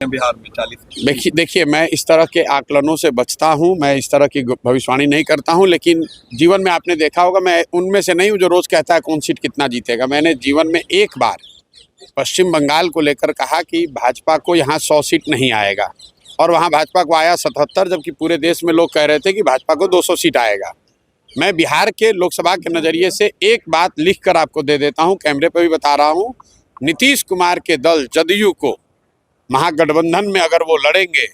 बिहार में 40। देखिए मैं इस तरह के आकलनों से बचता हूँ, मैं इस तरह की भविष्यवाणी नहीं करता हूँ, लेकिन जीवन में आपने देखा होगा मैं उनमें से नहीं हूँ जो रोज कहता है कौन सीट कितना जीतेगा। मैंने जीवन में एक बार पश्चिम बंगाल को लेकर कहा कि भाजपा को यहाँ 100 सीट नहीं आएगा, और वहाँ भाजपा को आया 77, जबकि पूरे देश में लोग कह रहे थे कि भाजपा को 200 सीट आएगा। मैं बिहार के लोकसभा के नज़रिए से एक बात लिख कर आपको दे देता हूँ, कैमरे पर भी बता रहा हूँ। नीतीश कुमार के दल जदयू को महागठबंधन में अगर वो लड़ेंगे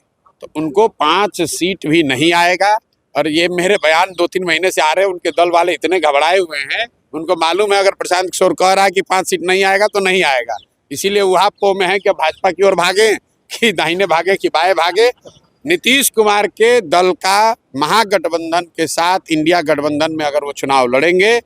तो उनको 5 सीट भी नहीं आएगा। और ये मेरे बयान 2-3 महीने से आ रहे हैं, उनके दल वाले इतने घबराए हुए हैं, उनको मालूम है अगर प्रशांत किशोर कह रहा है कि 5 सीट नहीं आएगा तो नहीं आएगा। इसीलिए उहापोह में है कि भाजपा की ओर भागे कि दाहिने भागे कि बाएं भागे। नीतीश कुमार के दल का महागठबंधन के साथ इंडिया गठबंधन में अगर वो चुनाव लड़ेंगे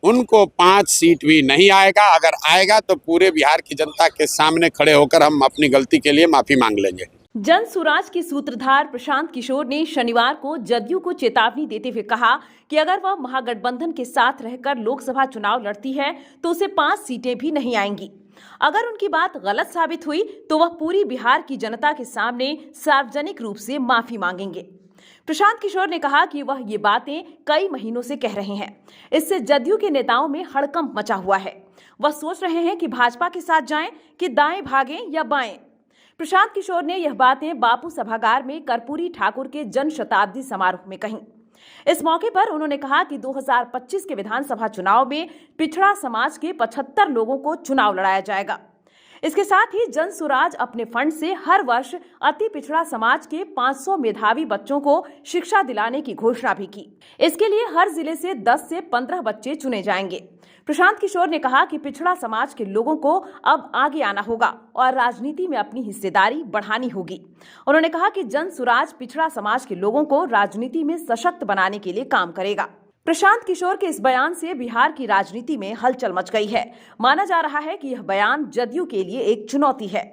उनको 5 सीट भी नहीं आएगा। अगर आएगा तो पूरे बिहार की जनता के सामने खड़े होकर हम अपनी गलती के लिए माफी मांग लेंगे। जन सुराज के सूत्रधार प्रशांत किशोर ने शनिवार को जदयू को चेतावनी देते हुए कहा कि अगर वह महागठबंधन के साथ रहकर लोकसभा चुनाव लड़ती है तो उसे 5 सीटें भी नहीं आएंगी। अगर उनकी बात गलत साबित हुई तो वह पूरी बिहार की जनता के सामने सार्वजनिक रूप से माफी मांगेंगे। प्रशांत किशोर ने कहा कि वह ये बातें कई महीनों से कह रहे हैं। इससे जदयू के नेताओं में हड़कंप मचा हुआ है। वह सोच रहे हैं कि भाजपा के साथ जाएं कि दाएं भागें या बाएं। प्रशांत किशोर ने यह बातें बापू सभागार में कर्पूरी ठाकुर के जन शताब्दी समारोह में कहीं। इस मौके पर उन्होंने कहा कि 2025 के विधानसभा चुनाव में पिछड़ा समाज के 75 लोगों को चुनाव लड़ाया जाएगा। इसके साथ ही जन सुराज अपने फंड से हर वर्ष अति पिछड़ा समाज के 500 मेधावी बच्चों को शिक्षा दिलाने की घोषणा भी की। इसके लिए हर जिले से 10 से 15 बच्चे चुने जाएंगे। प्रशांत किशोर ने कहा कि पिछड़ा समाज के लोगों को अब आगे आना होगा और राजनीति में अपनी हिस्सेदारी बढ़ानी होगी। उन्होंने कहा कि जन सुराज पिछड़ा समाज के लोगों को राजनीति में सशक्त बनाने के लिए काम करेगा। प्रशांत किशोर के इस बयान से बिहार की राजनीति में हलचल मच गई है। माना जा रहा है कि यह बयान जदयू के लिए एक चुनौती है।